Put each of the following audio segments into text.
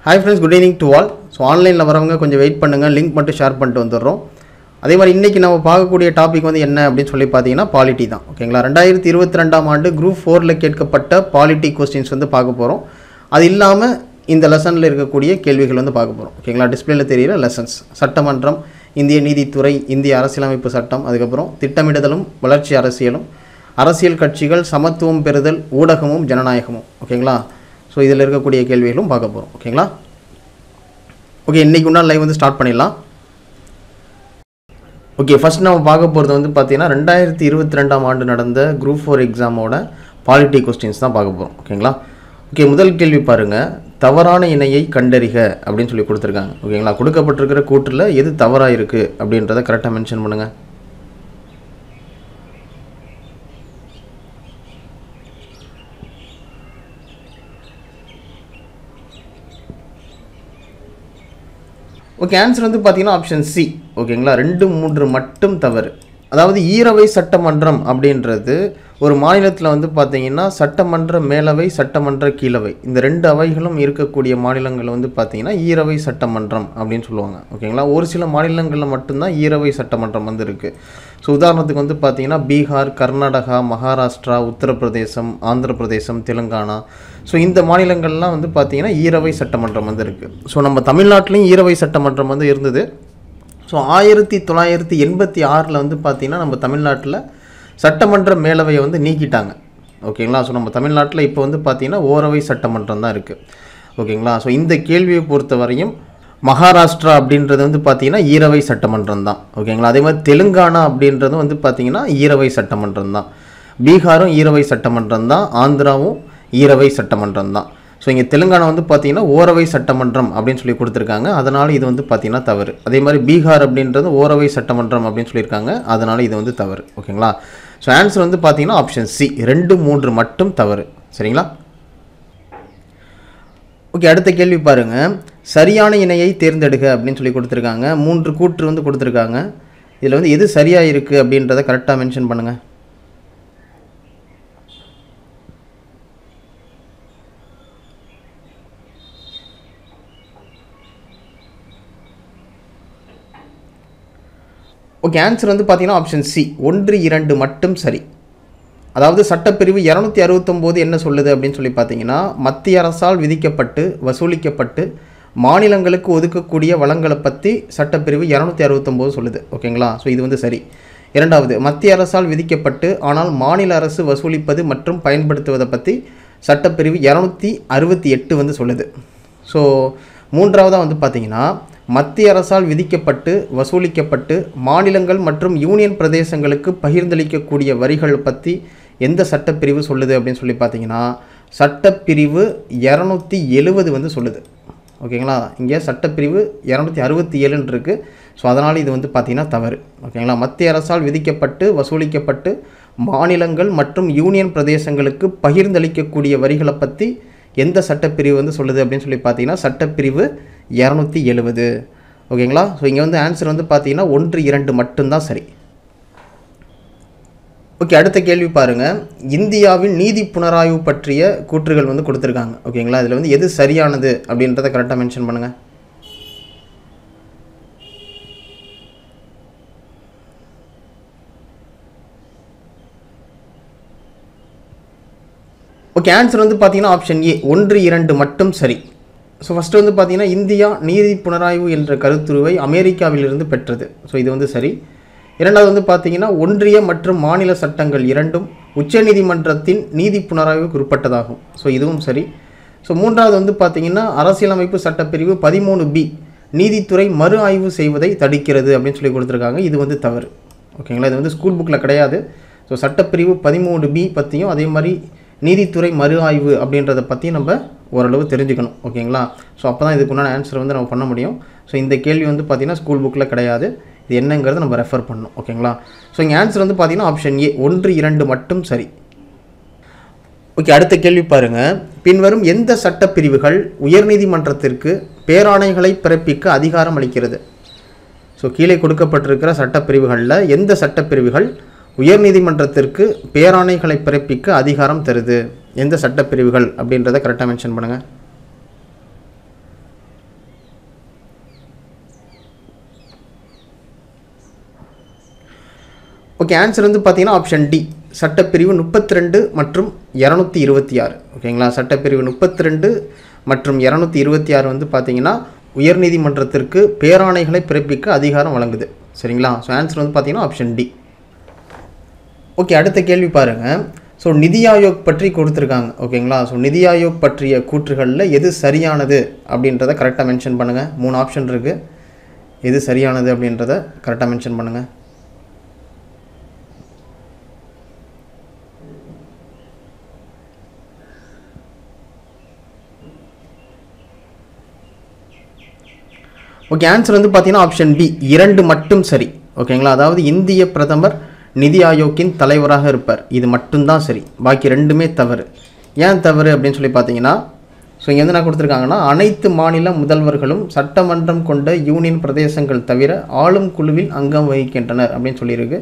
Hi friends, good evening to all. So online la varavanga konjam wait pannunga, link mattum share பண்ணிட்டு வந்துறோம். அதே மாதிரி இன்னைக்கு நாம பார்க்கக்கூடிய டாபிக் வந்து என்ன அப்படினு சொல்லி பாத்தீங்கன்னா பாலிட்டி தான். ஓகேங்களா? 2022 ஆம் ஆண்டு குரூப் 4 ல கேட்கப்பட்ட பாலிட்டி क्वेश्चंस வந்து பார்க்க போறோம். அது இல்லாம இந்த லெசன்ல இருக்கக்கூடிய கேள்விகள் வந்து பார்க்க போறோம். ஓகேங்களா? டிஸ்ப்ளேல தெரியுற லெசன்ஸ். சட்டமன்றம், இந்திய நீதித்துறை, இந்திய அரசியலமைப்பு சட்டம், அதுக்கு அப்புறம் திட்டமிடுதலும் வளர்ச்சி அரசியலும், அரசியல் கட்சிகள், சமத்துவம் பெறுதல், ஊடகமும் ஜனநாயகமும். ஓகேங்களா? ஸோ இதில் இருக்கக்கூடிய கேள்விகளும் பார்க்க போகிறோம். ஓகேங்களா? ஓகே, இன்றைக்கி உண்டான லைவ் வந்து ஸ்டார்ட் பண்ணிடலாம். ஓகே, ஃபஸ்ட் நம்ம பார்க்க போகிறது வந்து பார்த்தீங்கன்னா 2022 ஆண்டு நடந்த குரூப் 4 எக்ஸாமோட பாலிட்டி கொஸ்டின்ஸ் தான் பார்க்க போகிறோம். ஓகேங்களா? ஓகே, முதல் கேள்வி பாருங்கள். தவறான இணையை கண்டறிக அப்படின்னு சொல்லி கொடுத்துருக்காங்க. ஓகேங்களா? கொடுக்கப்பட்டிருக்கிற கூற்றில் எது தவறாக இருக்குது அப்படின்றத கரெக்டாக மென்ஷன் பண்ணுங்கள். ஓகே, ஆன்சர் வந்து பார்த்தீங்கன்னா ஆப்ஷன் சி. ஓகேங்களா? 2, 3 மட்டும் தவறு. அதாவது ஈரவை சட்டமன்றம் அப்படின்றது ஒரு மாநிலத்தில் வந்து பார்த்தீங்கன்னா சட்டமன்ற மேலவை, சட்டமன்ற கீழவை, இந்த 2 அவைகளும் இருக்கக்கூடிய மாநிலங்களில் வந்து பார்த்தீங்கன்னா ஈரவை சட்டமன்றம் அப்படின்னு சொல்லுவாங்க. ஓகேங்களா? ஒரு சில மாநிலங்களில் மட்டும்தான் ஈரவை சட்டமன்றம் வந்து இருக்குது. ஸோ உதாரணத்துக்கு வந்து பார்த்தீங்கன்னா பீகார், கர்நாடகா, மகாராஷ்டிரா, உத்தரப்பிரதேசம், ஆந்திர பிரதேசம், தெலுங்கானா, ஸோ இந்த மாநிலங்கள்லாம் வந்து பார்த்தீங்கன்னா ஈரவை சட்டமன்றம் வந்து இருக்குது. ஸோ நம்ம தமிழ்நாட்டிலையும் ஈரவை சட்டமன்றம் வந்து இருந்தது. ஸோ 1986 வந்து பார்த்திங்கன்னா நம்ம தமிழ்நாட்டில் சட்டமன்ற மேலவையை வந்து நீக்கிட்டாங்க. ஓகேங்களா? ஸோ நம்ம தமிழ்நாட்டில் இப்போ வந்து பார்த்திங்கன்னா ஓரவை சட்டமன்றம் தான் இருக்குது. ஓகேங்களா? ஸோ இந்த கேள்வியை பொறுத்த வரையும் மகாராஷ்டிரா அப்படின்றது வந்து பார்த்திங்கன்னா ஈரவை சட்டமன்றம் தான். ஓகேங்களா? அதே மாதிரி தெலுங்கானா அப்படின்றதும் வந்து பார்த்திங்கன்னா ஈரவை சட்டமன்றம் தான். பீகாரும் ஈரவை சட்டமன்றம் தான். ஆந்திராவும் ஈரவை சட்டமன்றம் தான். ஸோ இங்கே தெலுங்கானா வந்து பார்த்தீங்கன்னா ஓரவை சட்டமன்றம் அப்படின்னு சொல்லி கொடுத்துருக்காங்க. அதனால் இது வந்து பார்த்தீங்கன்னா தவறு. அதே மாதிரி பீகார் அப்படின்றது ஓரவை சட்டமன்றம் அப்படின்னு சொல்லியிருக்காங்க. அதனால் இது வந்து தவறு. ஓகேங்களா? ஸோ ஆன்சர் வந்து பார்த்தீங்கன்னா ஆப்ஷன் சி, 2, 3 மட்டும் தவறு. சரிங்களா? ஓகே, அடுத்த கேள்வி பாருங்கள். சரியான இணையை தேர்ந்தெடுக்க அப்படின்னு சொல்லி கொடுத்துருக்காங்க. 3 கூற்று வந்து கொடுத்துருக்காங்க. இதில் வந்து எது சரியாக இருக்குது அப்படின்றத கரெக்டாக மென்ஷன் பண்ணுங்கள். ஓகே, ஆன்சர் வந்து பார்த்தீங்கன்னா ஆப்ஷன் சி, 1, 2 மட்டும் சரி. அதாவது சட்டப்பிரிவு 269 என்ன சொல்லுது அப்படின்னு சொல்லி பார்த்தீங்கன்னா, மத்திய அரசால் விதிக்கப்பட்டு வசூலிக்கப்பட்டு மாநிலங்களுக்கு ஒதுக்கக்கூடிய வளங்களை பற்றி சட்டப்பிரிவு 269 சொல்லுது. ஓகேங்களா? ஸோ இது வந்து சரி. இரண்டாவது, மத்திய அரசால் விதிக்கப்பட்டு ஆனால் மாநில அரசு வசூலிப்பது மற்றும் பயன்படுத்துவதை பற்றி சட்டப்பிரிவு 268 வந்து சொல்லுது. ஸோ மூன்றாவதாக வந்து பார்த்தீங்கன்னா, மத்திய அரசால் விதிக்கப்பட்டு வசூலிக்கப்பட்டு மாநிலங்கள் மற்றும் யூனியன் பிரதேசங்களுக்கு பகிர்ந்தளிக்கக்கூடிய வரிகள் பற்றி எந்த சட்டப்பிரிவு சொல்லுது அப்படின்னு சொல்லி பார்த்தீங்கன்னா சட்டப்பிரிவு 270 வந்து சொல்லுது. ஓகேங்களா? இங்கே சட்டப்பிரிவு 267 இருக்குது. ஸோ அதனால் இது வந்து பார்த்திங்கன்னா தவறு. ஓகேங்களா? மத்திய அரசால் விதிக்கப்பட்டு வசூலிக்கப்பட்டு மாநிலங்கள் மற்றும் யூனியன் பிரதேசங்களுக்கு பகிர்ந்தளிக்கக்கூடிய வரிகளை பற்றி எந்த சட்டப்பிரிவு வந்து சொல்லுது அப்படின்னு சொல்லி பார்த்தீங்கன்னா சட்டப்பிரிவு 270. ஓகேங்களா? ஸோ இங்கே வந்து ஆன்சர் வந்து பார்த்தீங்கன்னா 1, 2 மட்டும்தான் சரி. ஓகே, அடுத்த கேள்வி பாருங்கள். இந்தியாவின் நீதி புனராய்வு பற்றிய கூற்றுகள் வந்து கொடுத்துருக்காங்க. ஓகேங்களா? இதில் வந்து எது சரியானது அப்படின்றத கரெக்டாக மென்ஷன் பண்ணுங்கள். ஓகே, ஆன்சர் வந்து பார்த்தீங்கன்னா ஆப்ஷன் ஏ, 1, 2 மட்டும் சரி. ஸோ ஃபஸ்ட்டு வந்து பார்த்தீங்கன்னா இந்தியா நீதி புனராய்வு என்ற கருத்துருவை அமெரிக்காவிலிருந்து பெற்றது. ஸோ இது வந்து சரி. இரண்டாவது வந்து பார்த்தீங்கன்னா ஒன்றிய மற்றும் மாநில சட்டங்கள் இரண்டும் உச்சநீதிமன்றத்தின் நீதி புனராய்வுக்கு உட்பட்டதாகும். ஸோ இதுவும் சரி. ஸோ மூன்றாவது வந்து பார்த்தீங்கன்னா அரசியலமைப்பு சட்டப்பிரிவு 13B நீதித்துறை மறு ஆய்வு செய்வதை தடுக்கிறது அப்படின்னு சொல்லி கொடுத்துருக்காங்க. இது வந்து தவறு. ஓகேங்களா? இது வந்து ஸ்கூல் புக்கில் கிடையாது. ஸோ சட்டப்பிரிவு 13B பற்றியும் அதே மாதிரி நீதித்துறை மறு ஆய்வு அப்படின்றத பற்றி நம்ம ஓரளவு தெரிஞ்சுக்கணும். ஓகேங்களா? ஸோ அப்போ தான் இதுக்குண்டான ஆன்சர் வந்து நம்ம பண்ண முடியும். ஸோ இந்த கேள்வி வந்து பார்த்திங்கன்னா ஸ்கூல் புக்கில் கிடையாது. இது என்னங்கிறத நம்ம ரெஃபர் பண்ணணும். ஓகேங்களா? ஸோ இங்கே ஆன்சர் வந்து பார்த்திங்கன்னா ஆப்ஷன் ஏ, 1, 2 மட்டும் சரி. ஓகே, அடுத்த கேள்வி பாருங்கள். பின்வரும் எந்த சட்டப்பிரிவுகள் உயர்நீதிமன்றத்திற்கு பேராணைகளை பிறப்பிக்க அதிகாரம் அளிக்கிறது? ஸோ கீழே கொடுக்கப்பட்டிருக்கிற சட்டப்பிரிவுகளில் எந்த சட்டப்பிரிவுகள் உயர்நீதிமன்றத்திற்கு பேராணைகளை பிறப்பிக்க அதிகாரம் தருது? எந்த சட்டப்பிரிவுகள் அப்படின்றத கரெக்டாக மென்ஷன் பண்ணுங்கள். ஓகே, ஆன்சர் வந்து பார்த்தீங்கன்னா ஆப்ஷன் டி, சட்டப்பிரிவு 32 மற்றும் 226. ஓகேங்களா, சட்டப்பிரிவு 32 மற்றும் 226 வந்து பார்த்தீங்கன்னா உயர்நீதிமன்றத்திற்கு பேராணைகளை பிறப்பிக்க அதிகாரம் வழங்குது. சரிங்களா, ஸோ ஆன்சர் வந்து பார்த்தீங்கன்னா ஆப்ஷன் டி. ஓகே, அடுத்த கேள்வி பாருங்கள். ஸோ நிதி ஆயோக் பற்றி கொடுத்துருக்காங்க. ஓகேங்களா, ஸோ நிதி ஆயோக் பற்றிய கூற்றுகளில் எது சரியானது அப்படின்றத கரெக்டாக மென்ஷன் பண்ணுங்கள். 3 ஆப்ஷன் இருக்குது. எது சரியானது அப்படின்றத கரெக்டாக மென்ஷன் பண்ணுங்கள். ஓகே, ஆன்சர் வந்து பார்த்தீங்கன்னா ஆப்ஷன் பி, 2 மட்டும் சரி. ஓகேங்களா, அதாவது இந்திய பிரதமர் நிதி ஆயோக்கின் தலைவராக இருப்பார், இது மட்டும்தான் சரி, பாக்கி 2மே தவறு. ஏன் தவறு அப்படின்னு சொல்லி பார்த்தீங்கன்னா, ஸோ இங்கே வந்து என்ன கொடுத்துருக்காங்கன்னா, அனைத்து மாநில முதல்வர்களும் சட்டமன்றம் கொண்ட யூனியன் பிரதேசங்கள் தவிர ஆளும் குழுவில் அங்கம் வகிக்கின்றனர் அப்படின்னு சொல்லியிருக்கு.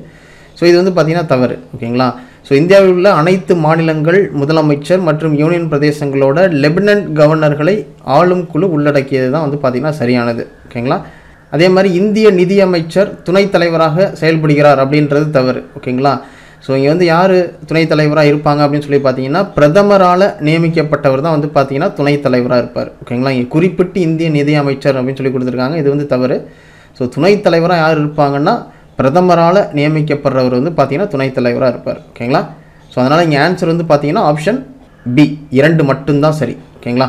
ஸோ இது வந்து பார்த்திங்கன்னா தவறு. ஓகேங்களா, ஸோ இந்தியாவில் உள்ள அனைத்து மாநிலங்கள் முதலமைச்சர் மற்றும் யூனியன் பிரதேசங்களோட லெப்டினன்ட் கவர்னர்களை ஆளும் குழு உள்ளடக்கியது தான் வந்து பார்த்திங்கன்னா சரியானது. ஓகேங்களா, அதே மாதிரி இந்திய நிதியமைச்சர் துணைத் தலைவராக செயல்படுகிறார் அப்படின்றது தவறு. ஓகேங்களா, ஸோ இங்கே வந்து யார் துணைத் தலைவராக இருப்பாங்க அப்படின்னு சொல்லி பார்த்தீங்கன்னா பிரதமரால் நியமிக்கப்பட்டவர் தான் வந்து பார்த்தீங்கன்னா துணைத் தலைவராக இருப்பார். ஓகேங்களா, இங்கே குறிப்பிட்டு இந்திய நிதியமைச்சர் அப்படின்னு சொல்லி கொடுத்துருக்காங்க, இது வந்து தவறு. ஸோ துணைத் தலைவராக யார் இருப்பாங்கன்னா பிரதமரால் நியமிக்கப்படுறவர் வந்து பார்த்தீங்கன்னா துணைத் தலைவராக இருப்பார். ஓகேங்களா, ஸோ அதனால் இங்கே ஆன்சர் வந்து பார்த்தீங்கன்னா ஆப்ஷன் பி, 2 மட்டும்தான் சரி. ஓகேங்களா,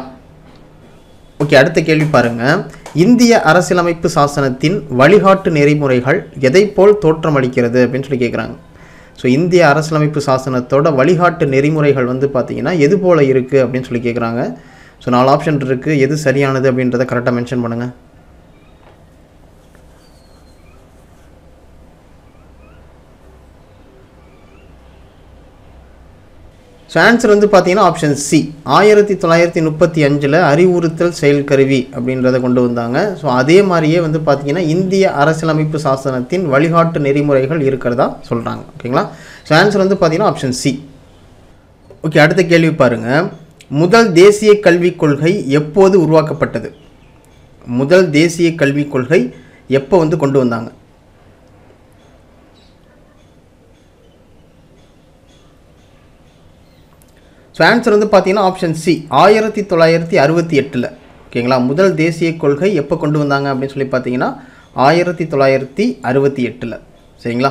ஓகே, அடுத்த கேள்வி பாருங்கள். இந்திய அரசியலமைப்பு சாசனத்தின் வழிகாட்டு நெறிமுறைகள் எதை போல் தோற்றமளிக்கிறது அப்படின்னு சொல்லி கேட்குறாங்க. ஸோ இந்திய அரசியலமைப்பு சாசனத்தோட வழிகாட்டு நெறிமுறைகள் வந்து பார்த்தீங்கன்னா எது போல் இருக்குது அப்படின்னு சொல்லி கேட்குறாங்க. ஸோ 4 ஆப்ஷன் இருக்குது. எது சரியானது அப்படின்றத கரெக்டாக மென்ஷன் பண்ணுங்கள். ஸோ ஆன்சர் வந்து பார்த்தீங்கன்னா ஆப்ஷன் சி, 1935 அறிவுறுத்தல் செயல் கருவி அப்படின்றத கொண்டு வந்தாங்க. ஸோ அதே மாதிரியே வந்து பார்த்தீங்கன்னா இந்திய அரசியலமைப்பு சாசனத்தின் வழிகாட்டு நெறிமுறைகள் இருக்கிறதா சொல்கிறாங்க. ஓகேங்களா, ஸோ ஆன்சர் வந்து பார்த்தீங்கன்னா ஆப்ஷன் சி. ஓகே, அடுத்த கேள்வி பாருங்கள். முதல் தேசிய கல்விக் கொள்கை எப்போது உருவாக்கப்பட்டது? முதல் தேசிய கல்விக் கொள்கை எப்போ வந்து கொண்டு வந்தாங்க? ஸோ ஆன்சர் வந்து பார்த்தீங்கன்னா ஆப்ஷன் சி, 1968. ஓகேங்களா, முதல் தேசிய கொள்கை எப்போ கொண்டு வந்தாங்க அப்படின்னு சொல்லி பார்த்தீங்கன்னா 1968. சரிங்களா,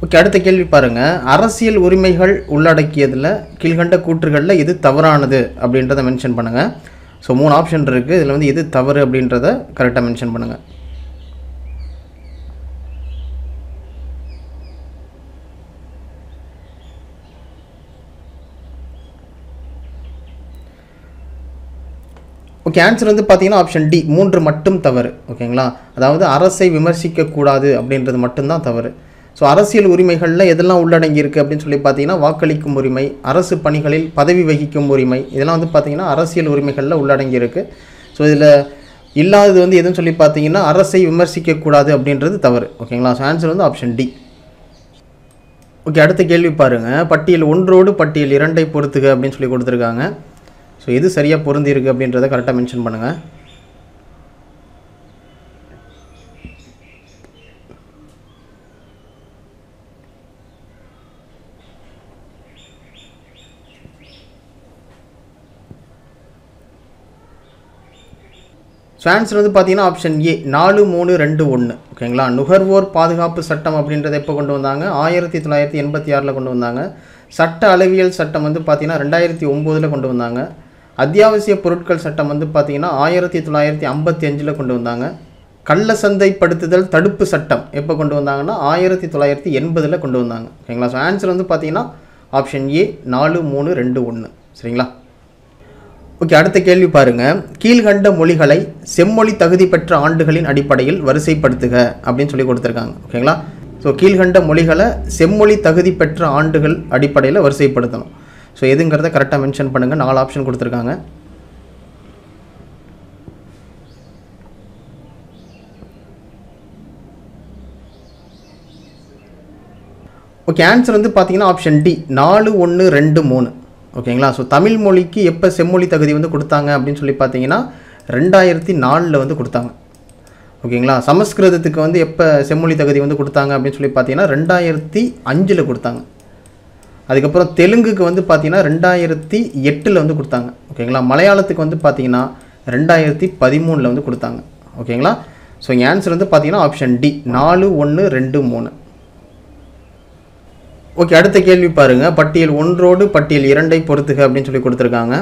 ஓகே, அடுத்த கேள்வி பாருங்கள். அரசியல் உரிமைகள் உள்ளடக்கியதில் கீழ்கண்ட கூற்றுகளில் எது தவறானது அப்படின்றத மென்ஷன் பண்ணுங்கள். ஸோ 3 ஆப்ஷன் இருக்குது. இதில் வந்து எது தவறு அப்படின்றத கரெக்டாக மென்ஷன் பண்ணுங்கள். ஓகே, ஆன்சர் வந்து பார்த்தீங்கன்னா ஆப்ஷன் டி, 3 மட்டும் தவறு. ஓகேங்களா, அதாவது அரசை விமர்சிக்கக்கூடாது அப்படின்றது மட்டும்தான் தவறு. ஸோ அரசியல் உரிமைகளில் எதெல்லாம் உள்ளடங்கி இருக்குது அப்படின்னு சொல்லி பார்த்தீங்கன்னா வாக்களிக்கும் உரிமை, அரசு பணிகளில் பதவி வகிக்கும் உரிமை, இதெல்லாம் வந்து பார்த்தீங்கன்னா அரசியல் உரிமைகளில் உள்ளடங்கி இருக்குது. ஸோ இதில் இல்லாதது வந்து எதுன்னு சொல்லி பார்த்தீங்கன்னா அரசை விமர்சிக்கக்கூடாது அப்படின்றது தவறு. ஓகேங்களா, ஸோ ஆன்சர் வந்து ஆப்ஷன் டி. ஓகே, அடுத்த கேள்வி பாருங்கள். பட்டியல் 1 பட்டியல் 2 பொறுத்துக அப்படின்னு சொல்லி கொடுத்துருக்காங்க. ஸோ எது சரியாக பொருந்தி இருக்குது அப்படின்றத கரெக்டாக மென்ஷன் பண்ணுங்கள். ஸோ ஆன்சர் வந்து பார்த்தீங்கன்னா ஆப்ஷன் ஏ, 4321. ஓகேங்களா, நுகர்வோர் பாதுகாப்பு சட்டம் அப்படின்றத எப்போ கொண்டு வந்தாங்க? 1986 கொண்டு வந்தாங்க. சட்ட அளவியல் சட்டம் வந்து பார்த்தீங்கன்னா 2009 கொண்டு வந்தாங்க. அத்தியாவசிய பொருட்கள் சட்டம் வந்து பார்த்தீங்கன்னா 1955 கொண்டு வந்தாங்க. கள்ள சந்தைப்படுத்துதல் தடுப்பு சட்டம் எப்போ கொண்டு வந்தாங்கன்னா 1980 கொண்டு வந்தாங்க. ஓகேங்களா, ஸோ ஆன்சர் வந்து பார்த்தீங்கன்னா ஆப்ஷன் ஏ, 4321. சரிங்களா, ஓகே, அடுத்த கேள்வி பாருங்கள். கீழ்கண்ட மொழிகளை செம்மொழி தகுதி பெற்ற ஆண்டுகளின் அடிப்படையில் வரிசைப்படுத்துக அப்படின்னு சொல்லி கொடுத்துருக்காங்க. ஓகேங்களா, ஸோ கீழ்கண்ட மொழிகளை செம்மொழி தகுதி பெற்ற ஆண்டுகள் அடிப்படையில் வரிசைப்படுத்தணும். ஸோ எதுங்கிறத கரெக்டாக மென்ஷன் பண்ணுங்கள். 4 ஆப்ஷன் கொடுத்துருக்காங்க. ஓகே, ஆன்சர் வந்து பார்த்தீங்கன்னா ஆப்ஷன் டி, 4123. ஓகேங்களா, ஸோ தமிழ் மொழிக்கு எப்போ செம்மொழி தகுதி வந்து கொடுத்தாங்க அப்படின்னு சொல்லி பார்த்தீங்கன்னா 2004 வந்து கொடுத்தாங்க. ஓகேங்களா. சமஸ்கிருதத்துக்கு வந்து எப்போ செம்மொழி தகுதி வந்து கொடுத்தாங்க அப்படின்னு சொல்லி பார்த்தீங்கன்னா 2005 கொடுத்தாங்க. அதுக்கப்புறம் தெலுங்குக்கு வந்து பார்த்தீங்கன்னா 2008 வந்து கொடுத்தாங்க. ஓகேங்களா. மலையாளத்துக்கு வந்து பார்த்தீங்கன்னா 2013 வந்து கொடுத்தாங்க. ஓகேங்களா. ஸோ இங்கே ஆன்சர் வந்து பார்த்தீங்கன்னா ஆப்ஷன் டி 4, 1, 2, 3. ஓகே, அடுத்த கேள்வி பாருங்கள். பட்டியல் 1 பட்டியல் 2 பொறுத்துக அப்படின்னு சொல்லி கொடுத்துருக்காங்க.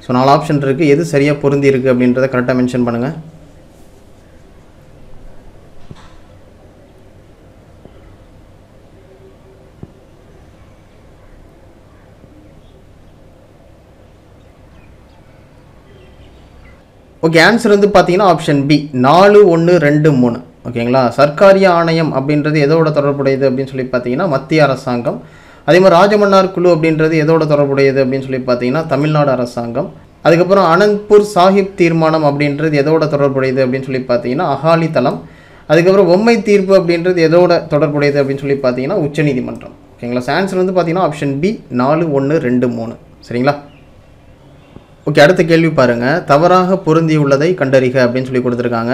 ஸோ 4 ஆப்ஷன் இருக்குது. எது சரியாக பொருந்தி இருக்குது அப்படின்றத கரெக்டாக மென்ஷன் பண்ணுங்கள். ஓகே, ஆன்சர் வந்து பார்த்தீங்கன்னா ஆப்ஷன் பி 4, 1, 2, 3. ஓகேங்களா. சர்க்காரிய ஆணையம் அப்படின்றது எதோட தொடர்புடையது அப்படின்னு சொல்லி பார்த்தீங்கன்னா மத்திய அரசாங்கம். அதே மாதிரி ராஜமன்னார் குழு அப்படின்றது எதோட தொடர்புடையது அப்படின்னு சொல்லி பார்த்தீங்கன்னா தமிழ்நாடு அரசாங்கம். அதுக்கப்புறம் அனந்த்பூர் சாஹிப் தீர்மானம் அப்படின்றது எதோட தொடர்புடையது அப்படின்னு சொல்லி பார்த்தீங்கன்னா அகாலி தளம். அதுக்கப்புறம் பொம்மை தீர்ப்பு அப்படின்றது எதோட தொடர்புடையது அப்படின்னு சொல்லி பார்த்தீங்கன்னா உச்சநீதிமன்றம். ஓகேங்களா. ஆன்சர் வந்து பார்த்தீங்கன்னா ஆப்ஷன் பி 4, 1, 2, 3. சரிங்களா. ஓகே, அடுத்த கேள்வி பாருங்கள். தவறாக பொருந்தியுள்ளதை கண்டறிக அப்படின்னு சொல்லி கொடுத்துருக்காங்க.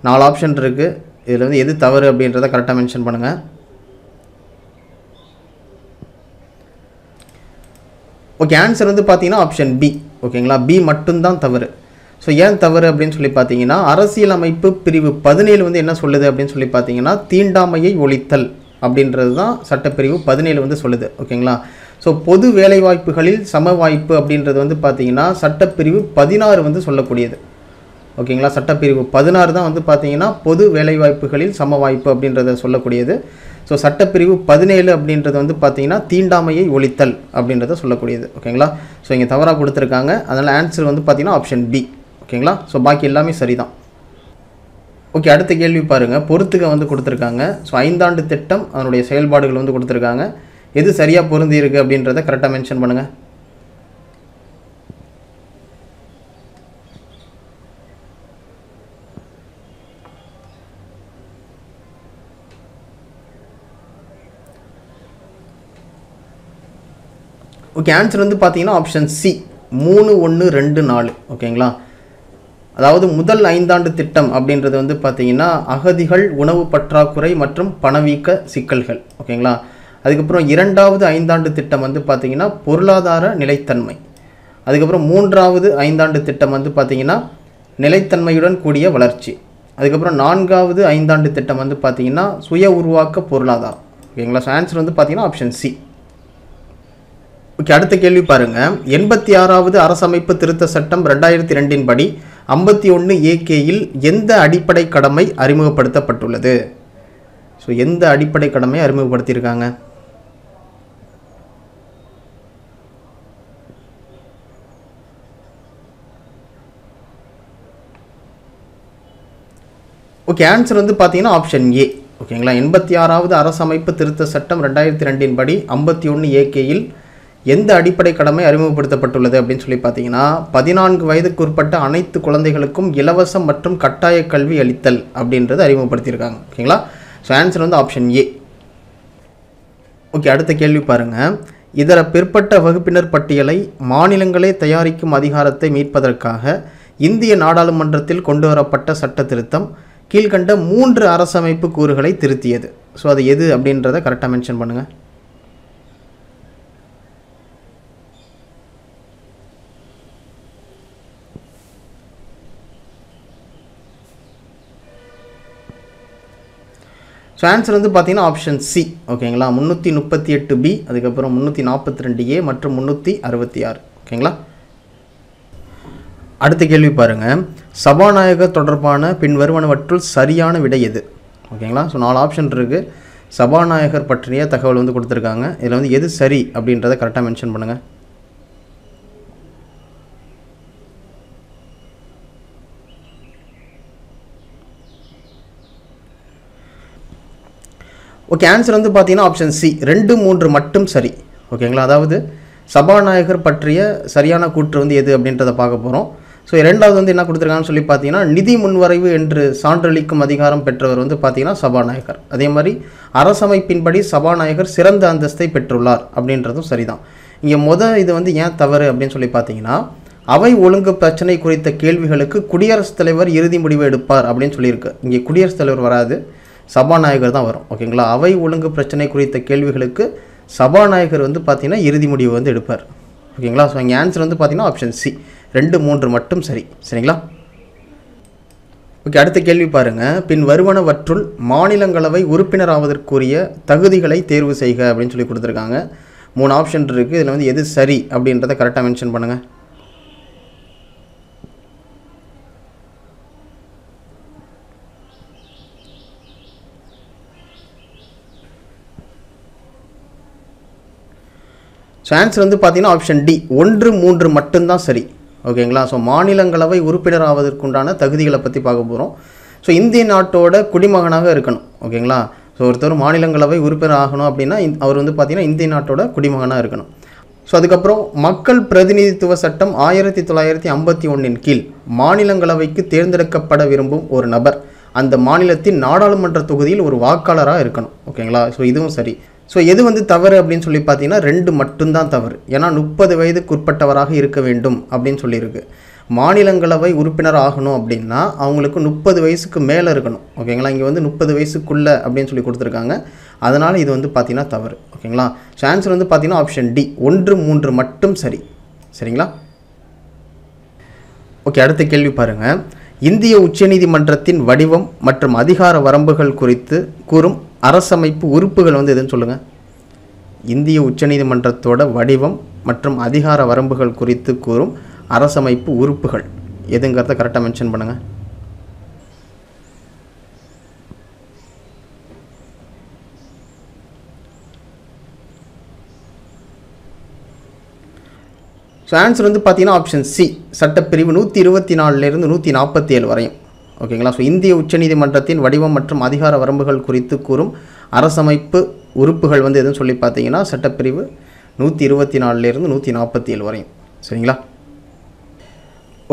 4 ஆப்ஷன் இருக்குது. இதில் வந்து எது தவறு அப்படின்றத கரெக்டாக மென்ஷன் பண்ணுங்கள். ஓகே, ஆன்சர் வந்து பார்த்தீங்கன்னா ஆப்ஷன் பி. ஓகேங்களா. பி மட்டும்தான் தவறு. ஸோ ஏன் தவறு அப்படின்னு சொல்லி பார்த்தீங்கன்னா அரசியலமைப்பு பிரிவு 17 வந்து என்ன சொல்லுது அப்படின்னு சொல்லி பார்த்தீங்கன்னா தீண்டாமையை ஒழித்தல் அப்படின்றது தான் சட்டப்பிரிவு 17 வந்து சொல்லுது. ஓகேங்களா. ஸோ பொது வேலைவாய்ப்புகளில் சம வாய்ப்பு அப்படின்றது வந்து பார்த்தீங்கன்னா சட்டப்பிரிவு 16 வந்து சொல்லக்கூடியது. ஓகேங்களா. சட்டப்பிரிவு 16 தான் வந்து பார்த்தீங்கன்னா பொது வேலைவாய்ப்புகளில் சம வாய்ப்பு அப்படின்றத சொல்லக்கூடியது. ஸோ சட்டப்பிரிவு 17 அப்படின்றது வந்து பார்த்தீங்கன்னா தீண்டாமையை ஒழித்தல் அப்படின்றத சொல்லக்கூடியது. ஓகேங்களா. ஸோ இங்கே தவறாக கொடுத்துருக்காங்க. அதனால் ஆன்சர் வந்து பார்த்தீங்கன்னா ஆப்ஷன் பி. ஓகேங்களா. ஸோ பாக்கி எல்லாமே சரிதான். ஓகே, அடுத்த கேள்வி பாருங்கள். பொறுத்துக வந்து கொடுத்துருக்காங்க. ஸோ 5 ஆண்டு திட்டம் அதனுடைய செயல்பாடுகள் வந்து கொடுத்துருக்காங்க. எது சரியாக பொருந்தி இருக்குது அப்படின்றத கரெக்டாக மென்ஷன் பண்ணுங்கள். ஓகே, ஆன்சர் வந்து பார்த்தீங்கன்னா ஆப்ஷன் சி 3, 1, 2, 4. ஓகேங்களா. அதாவது முதல் 5 ஆண்டு திட்டம் அப்படின்றது வந்து பார்த்தீங்கன்னா அகதிகள், உணவு பற்றாக்குறை மற்றும் பணவீக்க சிக்கல்கள். ஓகேங்களா. அதுக்கப்புறம் 2வது 5 ஆண்டு திட்டம் வந்து பார்த்தீங்கன்னா பொருளாதார நிலைத்தன்மை. அதுக்கப்புறம் 3வது 5 ஆண்டு திட்டம் வந்து பார்த்தீங்கன்னா நிலைத்தன்மையுடன் கூடிய வளர்ச்சி. அதுக்கப்புறம் 4வது 5 ஆண்டு திட்டம் வந்து பார்த்தீங்கன்னா சுய உருவாக்க பொருளாதாரம். ஓகேங்களா. ஸோ ஆன்சர் வந்து பார்த்தீங்கன்னா ஆப்ஷன் சி. ஓகே, அடுத்த கேள்வி பாருங்கள். 86வது அரசமைப்பு திருத்த சட்டம் 2002 படி 51 AKயில் எந்த அடிப்படை கடமை அறிமுகப்படுத்தப்பட்டுள்ளது? ஸோ எந்த அடிப்படை கடமை அறிமுகப்படுத்தியிருக்காங்க? ஓகே, ஆன்சர் வந்து பார்த்தீங்கன்னா ஆப்ஷன் ஏ. ஓகேங்களா. 86வது அரசமைப்பு திருத்த சட்டம் 2002 படி 51 AKயில் எந்த அடிப்படை கடமை அறிமுகப்படுத்தப்பட்டுள்ளது அப்படின்னு சொல்லி பார்த்தீங்கன்னா 14 வயதுக்கு உட்பட்ட அனைத்து குழந்தைகளுக்கும் இலவசம் மற்றும் கட்டாய கல்வி அளித்தல் அப்படின்றது அறிமுகப்படுத்தியிருக்காங்க. ஓகேங்களா. ஸோ ஆன்சர் வந்து ஆப்ஷன் ஏ. ஓகே, அடுத்த கேள்வி பாருங்கள். இதர பிற்பட்ட வகுப்பினர் பட்டியலை மாநிலங்களே தயாரிக்கும் அதிகாரத்தை மீட்பதற்காக இந்திய நாடாளுமன்றத்தில் கொண்டு வரப்பட்ட சட்ட திருத்தம் கீழ்கண்ட 3 அரசமைப்பு கூறுகளை திருத்தியது. ஸோ அது எது அப்படின்றத கரெக்டாக மென்ஷன் பண்ணுங்கள். ஸோ ஆன்சர் வந்து பார்த்தீங்கன்னா ஆப்ஷன் சி. ஓகேங்களா. 338B, அதுக்கப்புறம் 342A மற்றும் 366. ஓகேங்களா. அடுத்த கேள்வி பாருங்கள். சபாநாயகர் தொடர்பான பின்வருவனவற்றுள் சரியான விடை எது? ஓகேங்களா. ஸோ 4 ஆப்ஷன் இருக்குது. சபாநாயகர் பற்றிய தகவல் வந்து கொடுத்துருக்காங்க. இதில் வந்து எது சரி அப்படின்றத கரெக்டாக மென்ஷன் பண்ணுங்கள். ஓகே, ஆன்சர் வந்து பார்த்தீங்கன்னா ஆப்ஷன் சி 2, 3 மட்டும் சரி. ஓகேங்களா. அதாவது சபாநாயகர் பற்றிய சரியான கூற்று வந்து எது அப்படின்றத பார்க்க போகிறோம். ஸோ 2வது வந்து என்ன கொடுத்துருக்காங்கன்னு சொல்லி பார்த்தீங்கன்னா நிதி முன்வரைவு என்று சான்றளிக்கும் அதிகாரம் பெற்றவர் வந்து பார்த்தீங்கன்னா சபாநாயகர். அதே மாதிரி அரசமைப்பின்படி சபாநாயகர் சிறந்த அந்தஸ்தை பெற்றுள்ளார் அப்படின்றதும் சரிதான். இங்கே இது வந்து ஏன் தவறு அப்படின்னு சொல்லி பார்த்தீங்கன்னா அவை ஒழுங்கு பிரச்சனை குறித்த கேள்விகளுக்கு குடியரசுத் தலைவர் இறுதி முடிவு எடுப்பார் அப்படின்னு சொல்லியிருக்கு. இங்கே குடியரசுத் தலைவர் வராது, சபாநாயகர் தான் வரும். ஓகேங்களா, அவை ஒழுங்கு பிரச்சனை குறித்த கேள்விகளுக்கு சபாநாயகர் வந்து பார்த்தீங்கன்னா இறுதி முடிவு வந்து எடுப்பார். ஓகேங்களா, ஸோ இங்கே ஆன்சர் வந்து பார்த்தீங்கன்னா ஆப்ஷன் சி 2, 3 மட்டும் சரி. சரிங்களா, ஓகே. அடுத்த கேள்வி பாருங்கள். பின் வருவனவற்றுள் மாநிலங்களவை உறுப்பினர் ஆவதற்குரிய தகுதிகளை தேர்வு செய்க அப்படின்னு சொல்லி கொடுத்துருக்காங்க. 3 ஆப்ஷன் இருக்குது. இதில் வந்து எது சரி அப்படின்றத கரெக்டாக மென்ஷன் பண்ணுங்கள். ஸோ ஆன்சர் வந்து பார்த்தீங்கன்னா ஆப்ஷன் டி 1, 3 மட்டும்தான் சரி. ஓகேங்களா, ஸோ மாநிலங்களவை உறுப்பினர் ஆவதற்குண்டான தகுதிகளை பற்றி பார்க்க போகிறோம். ஸோ இந்திய நாட்டோட குடிமகனாக இருக்கணும். ஓகேங்களா, ஸோ ஒருத்தர் மாநிலங்களவை உறுப்பினர் ஆகணும் அப்படின்னா அவர் வந்து பார்த்திங்கன்னா இந்திய நாட்டோட குடிமகனாக இருக்கணும். ஸோ அதுக்கப்புறம் மக்கள் பிரதிநிதித்துவ சட்டம் 1951 கீழ் மாநிலங்களவைக்கு தேர்ந்தெடுக்கப்பட விரும்பும் ஒரு நபர் அந்த மாநிலத்தின் நாடாளுமன்ற தொகுதியில் ஒரு வாக்காளராக இருக்கணும். ஓகேங்களா, ஸோ இதுவும் சரி. ஸோ எது வந்து தவறு அப்படின்னு சொல்லி பார்த்தீங்கன்னா 2 மட்டும்தான் தவறு. ஏன்னா 30 வயதுக்கு உட்பட்டவராக இருக்க வேண்டும் அப்படின்னு சொல்லியிருக்கு. மாநிலங்களவை உறுப்பினர் ஆகணும் அப்படின்னா அவங்களுக்கு 30 வயசுக்கு மேலே இருக்கணும். ஓகேங்களா, இங்கே வந்து 30 வயசுக்குள்ளே அப்படின்னு சொல்லி கொடுத்துருக்காங்க. அதனால் இது வந்து பார்த்தீங்கன்னா தவறு. ஓகேங்களா, ஸோ ஆன்சர் வந்து பார்த்தீங்கன்னா ஆப்ஷன் டி 1, 3 மட்டும் சரி. சரிங்களா, ஓகே. அடுத்த கேள்வி பாருங்கள். இந்திய உச்சநீதிமன்றத்தின் வடிவம் மற்றும் அதிகார வரம்புகள் குறித்து கூறும் அரசமைப்பு உறுப்புகள் வந்து எதுன்னு சொல்லுங்கள். இந்திய உச்சநீதிமன்றத்தோட வடிவம் மற்றும் அதிகார வரம்புகள் குறித்து கூறும் அரசமைப்பு உறுப்புகள் எதுங்கிறத கரெக்டாக மென்ஷன் பண்ணுங்கள். ஸோ ஆன்சர் வந்து பார்த்தீங்கன்னா ஆப்ஷன் சி சட்டப்பிரிவு 124லேருந்து 147 வரையும். ஓகேங்களா, ஸோ இந்திய உச்சநீதிமன்றத்தின் வடிவம் மற்றும் அதிகார வரம்புகள் குறித்து கூறும் அரசமைப்பு உறுப்புகள் வந்து எதுன்னு சொல்லி பார்த்தீங்கன்னா சட்டப்பிரிவு 124லேருந்து 147 வரையும். சரிங்களா,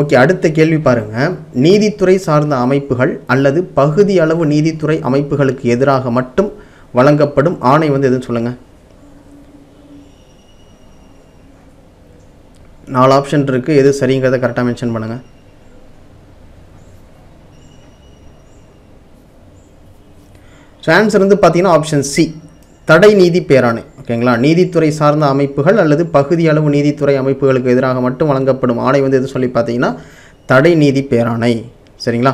ஓகே. அடுத்த கேள்வி பாருங்கள். நீதித்துறை சார்ந்த அமைப்புகள் அல்லது பகுதி அளவு நீதித்துறை அமைப்புகளுக்கு எதிராக மட்டும் வழங்கப்படும் ஆணை வந்து எதுன்னு சொல்லுங்கள். 4 ஆப்ஷன் இருக்குது. எது சரிங்கிறத கரெக்டாக மென்ஷன் பண்ணுங்கள். ஸோ ஆன்சர் வந்து பார்த்தீங்கன்னா ஆப்ஷன் சி தடை நீதி பேராணை. ஓகேங்களா, நீதித்துறை சார்ந்த அமைப்புகள் அல்லது பகுதி அளவு நீதித்துறை அமைப்புகளுக்கு எதிராக மட்டும் வழங்கப்படும் ஆணை வந்து எது சொல்லி பார்த்தீங்கன்னா தடை நீதி பேராணை. சரிங்களா,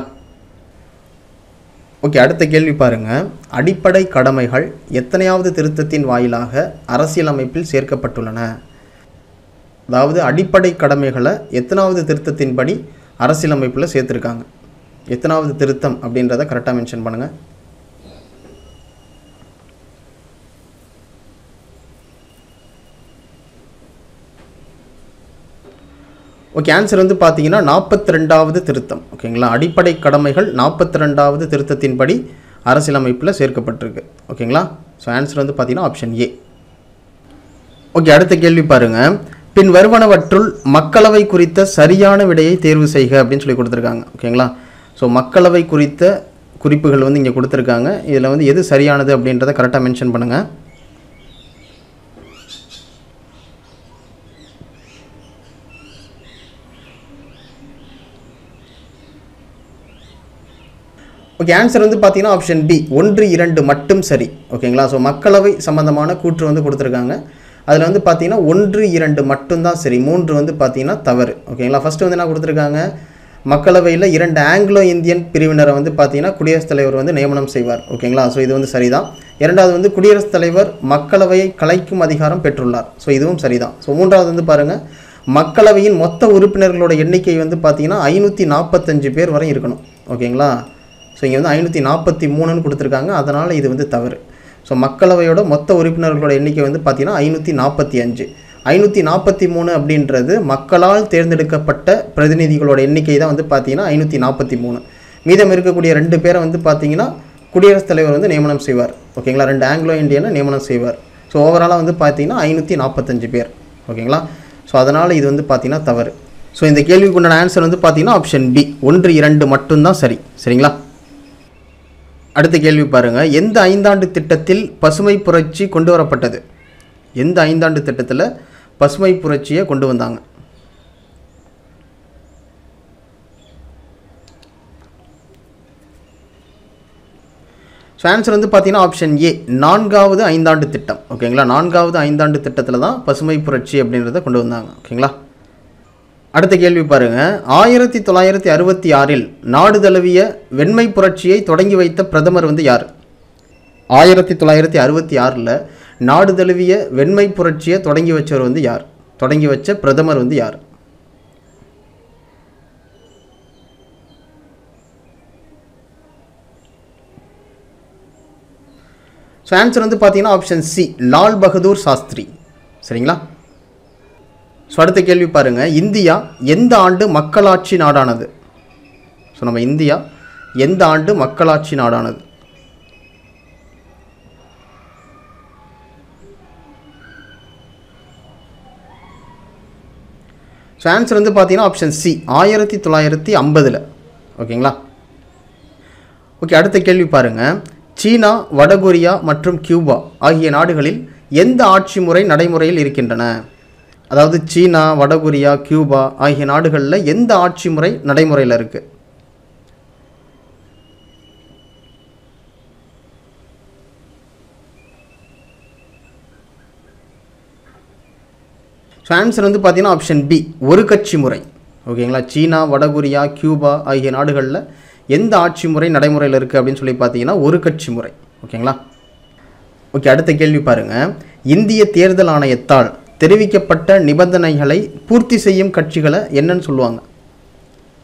ஓகே. அடுத்த கேள்வி பாருங்கள். அடிப்படை கடமைகள் எத்தனையாவது திருத்தத்தின் வாயிலாக அரசியலமைப்பில் சேர்க்கப்பட்டுள்ளன? அதாவது அடிப்படை கடமைகளை எத்தனாவது திருத்தத்தின்படி அரசியலமைப்பில் சேர்த்துருக்காங்க, எத்தனாவது திருத்தம் அப்படின்றத கரெக்டாக மென்ஷன் பண்ணுங்கள். ஓகே, ஆன்சர் வந்து பார்த்தீங்கன்னா 42வது திருத்தம். ஓகேங்களா, அடிப்படை கடமைகள் 42வது திருத்தத்தின்படி அரசியலமைப்பில் சேர்க்கப்பட்டிருக்கு. ஓகேங்களா, ஸோ ஆன்சர் வந்து பார்த்தீங்கன்னா ஆப்ஷன் ஏ. ஓகே. அடுத்த கேள்வி பாருங்கள். பின் வருவனவற்றுள் மக்களவை குறித்த சரியான விடையை தேர்வு செய்க அப்படின்னு சொல்லி கொடுத்துருக்காங்க. ஓகேங்களா, ஸோ மக்களவை குறித்த குறிப்புகள் வந்து இங்கே கொடுத்துருக்காங்க. இதில் வந்து எது சரியானது அப்படின்றத கரெக்டாக மென்ஷன் பண்ணுங்கள். ஓகே, ஆன்சர் வந்து பார்த்தீங்கன்னா ஆப்ஷன் பி 1, 2 மட்டும் சரி. ஓகேங்களா, ஸோ மக்களவை சம்மந்தமான கூற்று வந்து கொடுத்துருக்காங்க. அதில் வந்து பார்த்தீங்கன்னா 1, 2 மட்டும்தான் சரி, 3 வந்து பார்த்தீங்கன்னா தவறு. ஓகேங்களா, ஃபஸ்ட்டு வந்து என்ன கொடுத்துருக்காங்க, மக்களவையில் 2 ஆங்கிலோ இந்தியன் பிரிவினரை வந்து பார்த்தீங்கன்னா குடியரசுத் தலைவர் வந்து நியமனம் செய்வார். ஓகேங்களா, ஸோ இது வந்து சரிதான். 2வது வந்து குடியரசுத் தலைவர் மக்களவையை கலைக்கும் அதிகாரம் பெற்றுள்ளார். ஸோ இதுவும் சரிதான். ஸோ 3வது வந்து பாருங்கள், மக்களவையின் மொத்த உறுப்பினர்களோட எண்ணிக்கை வந்து பார்த்தீங்கன்னா 545 பேர் வரை இருக்கணும். ஓகேங்களா, ஸோ இங்கே வந்து 543ன்னு கொடுத்துருக்காங்க. அதனால் இது வந்து தவறு. ஸோ மக்களவையோட மொத்த உறுப்பினர்களோட எண்ணிக்கை வந்து பார்த்தீங்கன்னா 545. 543 அப்படின்றது மக்களால் தேர்ந்தெடுக்கப்பட்ட பிரதிநிதிகளோட எண்ணிக்கை தான் வந்து பார்த்தீங்கன்னா 543. மீதம் இருக்கக்கூடிய 2 பேரை வந்து பார்த்தீங்கன்னா குடியரசுத் தலைவர் வந்து நியமனம் செய்வார். ஓகேங்களா, 2 ஆங்கிலோ இந்தியனை நியமனம் செய்வார். ஸோ ஓவராலாக வந்து பார்த்தீங்கன்னா 545 பேர். ஓகேங்களா, ஸோ அதனால் இது வந்து பார்த்தீங்கன்னா தவறு. ஸோ இந்த கேள்விக்கு உண்டான ஆன்சர் வந்து பார்த்தீங்கன்னா ஆப்ஷன் பி 1, 2 மட்டும்தான் சரி. சரிங்களா, அடுத்த கேள்வி பாருங்கள். எந்த 5ஆண்டு திட்டத்தில் பசுமை புரட்சி கொண்டு வரப்பட்டது? எந்த 5ஆண்டு திட்டத்தில் பசுமை புரட்சியை கொண்டு வந்தாங்க? ஸோ ஆன்சர் வந்து பார்த்தீங்கன்னா ஆப்ஷன் ஏ, 4வது ஐந்தாண்டு திட்டம். ஓகேங்களா, 4வது ஐந்தாண்டு திட்டத்தில் தான் பசுமை புரட்சி அப்படின்றத கொண்டு வந்தாங்க. ஓகேங்களா. அடுத்த கேள்வி பாருங்கள். 1966 நாடு தழுவிய வெண்மை புரட்சியை தொடங்கி வைத்த பிரதமர் வந்து யார்? 1966 நாடு தழுவிய வெண்மை புரட்சியை தொடங்கி வச்சவர் வந்து யார்? தொடங்கி வச்ச பிரதமர் வந்து யார்? ஸோ ஆன்சர் வந்து பார்த்தீங்கன்னா ஆப்ஷன் சி, லால் பகதூர் சாஸ்திரி. சரிங்களா. ஸோ அடுத்த கேள்வி பாருங்கள். இந்தியா எந்த ஆண்டு மக்களாட்சி நாடானது? ஸோ நம்ம இந்தியா எந்த ஆண்டு மக்களாட்சி நாடானது? ஸோ ஆன்சர் வந்து பார்த்தீங்கன்னா ஆப்ஷன் சி, 1950. ஓகேங்களா. ஓகே, அடுத்த கேள்வி பாருங்கள். சீனா, வடகொரியா மற்றும் கியூபா ஆகிய நாடுகளில் எந்த ஆட்சி முறை நடைமுறையில் இருக்கின்றன? அதாவது சீனா, வடகொரியா, கியூபா ஆகிய நாடுகளில் எந்த ஆட்சி முறை நடைமுறையில் இருக்குது? ஸோ ஆன்சர் வந்து பார்த்தீங்கன்னா ஆப்ஷன் பி, ஒரு கட்சி முறை. ஓகேங்களா. சீனா, வடகொரியா, கியூபா ஆகிய நாடுகளில் எந்த ஆட்சி முறை நடைமுறையில் இருக்குது அப்படின்னு சொல்லி பார்த்தீங்கன்னா ஒரு கட்சி முறை. ஓகேங்களா. ஓகே, அடுத்த கேள்வி பாருங்கள். இந்திய தேர்தல் ஆணையத்தால் தெரிவிக்கப்பட்ட நிபந்தனைகளை பூர்த்தி செய்யும் கட்சிகளை என்னன்னு சொல்லுவாங்க?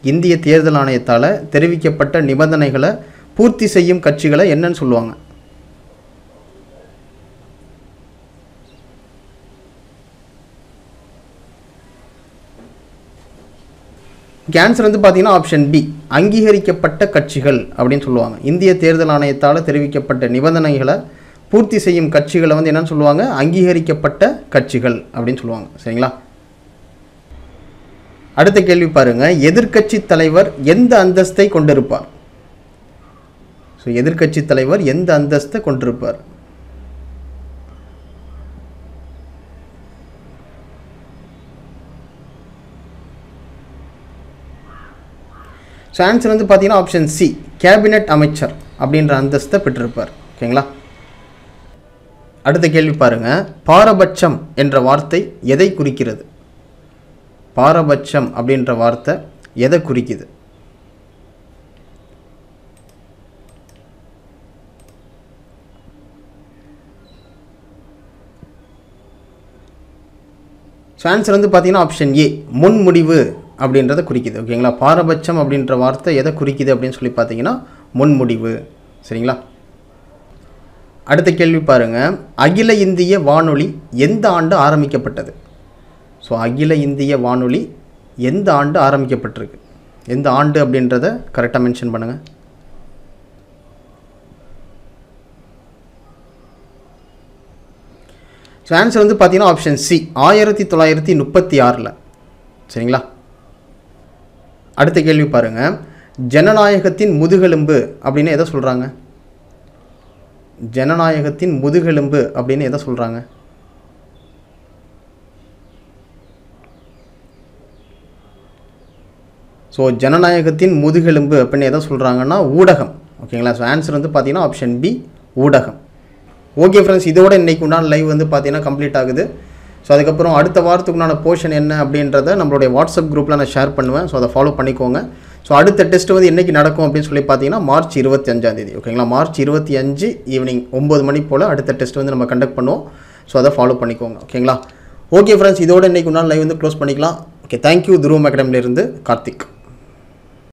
இந்திய தேர்தல் ஆணையத்தால் தெரிவிக்கப்பட்ட நிபந்தனைகளை பூர்த்தி செய்யும் கட்சிகளை என்னன்னு சொல்லுவாங்க? ஆன்சர் வந்து பார்த்தீங்கன்னா ஆப்ஷன் பி, அங்கீகரிக்கப்பட்ட கட்சிகள் அப்படின்னு சொல்லுவாங்க. இந்திய தேர்தல் ஆணையத்தால் தெரிவிக்கப்பட்ட நிபந்தனைகளை பூர்த்தி செய்யும் கட்சிகளை வந்து என்னன்னு சொல்லுவாங்க? அங்கீகரிக்கப்பட்ட கட்சிகள் அப்படின்னு சொல்லுவாங்க. சரிங்களா. அடுத்த கேள்வி பாருங்க. எதிர்க்கட்சி தலைவர் எந்த அந்தஸ்தை கொண்டிருப்பார்? ஸோ எதிர்க்கட்சி தலைவர் எந்த அந்தஸ்தை கொண்டிருப்பார்? ஸோ ஆன்சர் வந்து பார்த்தீங்கன்னா ஆப்ஷன் சி, கேபினெட் அமைச்சர் அப்படின்ற அந்தஸ்தை பெற்றிருப்பார். ஓகேங்களா. அடுத்த கேள்வி பாருங்கள். பாரபட்சம் என்ற வார்த்தை எதை குறிக்கிறது? பாரபட்சம் அப்படின்ற வார்த்தை எதை குறிக்குது? ஸோ ஆன்சர் வந்து பார்த்தீங்கன்னா ஆப்ஷன் ஏ, முன்முடிவு அப்படின்றத குறிக்குது. ஓகேங்களா. பாரபட்சம் அப்படின்ற வார்த்தை எதை குறிக்குது அப்படின்னு சொல்லி பார்த்தீங்கன்னா முன்முடிவு. சரிங்களா. அடுத்த கேள்வி பாருங்கள். அகில இந்திய வானொலி எந்த ஆண்டு ஆரம்பிக்கப்பட்டது? ஸோ அகில இந்திய வானொலி எந்த ஆண்டு ஆரம்பிக்கப்பட்டிருக்கு? எந்த ஆண்டு அப்படின்றத கரெக்டாக மென்ஷன் பண்ணுங்கள். ஸோ ஆன்சர் வந்து பார்த்தீங்கன்னா ஆப்ஷன் சி, 1936. சரிங்களா. அடுத்த கேள்வி பாருங்கள். ஜனநாயகத்தின் முதுகெலும்பு அப்படின்னு எதை சொல்கிறாங்க? ஜனநாயகத்தின் முதுகெலும்பு அப்படின்னு எதை சொல்கிறாங்க? ஸோ ஜனநாயகத்தின் முதுகெலும்பு அப்படின்னு எதை சொல்கிறாங்கன்னா ஊடகம். ஓகேங்களா. ஸோ ஆன்சர் வந்து பார்த்தீங்கன்னா ஆப்ஷன் பி, ஊடகம். ஓகே ஃப்ரெண்ட்ஸ், இதோட இன்றைக்கு உண்டான லைவ் வந்து பார்த்தீங்கன்னா கம்ப்ளீட் ஆகுது. ஸோ அதுக்கப்புறம் அடுத்த வாரத்துக்குண்டான போர்ஷன் என்ன அப்படின்றத நம்மளுடைய வாட்ஸ்அப் குரூப்பில் நான் ஷேர் பண்ணுவேன். ஸோ அதை ஃபாலோ பண்ணிக்கோங்க. ஸோ அடுத்த டெஸ்ட் வந்து என்றைக்கு நடக்கும் அப்படின்னு சொல்லி பார்த்தீங்கன்னா மார்ச் 25. ஓகேங்களா. மார்ச் 25 ஈவினிங் 9 மணி போல் அடுத்த டெஸ்ட் வந்து நம்ம கண்டக்ட் பண்ணுவோம். ஸோ அதை ஃபாலோ பண்ணிக்கோங்க. ஓகேங்களா. ஓகே ஃப்ரெண்ட்ஸ், இதோட இன்றைக்கு உண்டான லைவ் வந்து க்ளோஸ் பண்ணிக்கலாம். Okay, thank you. துருவம் அகாடமியிலிருந்து கார்த்திக்.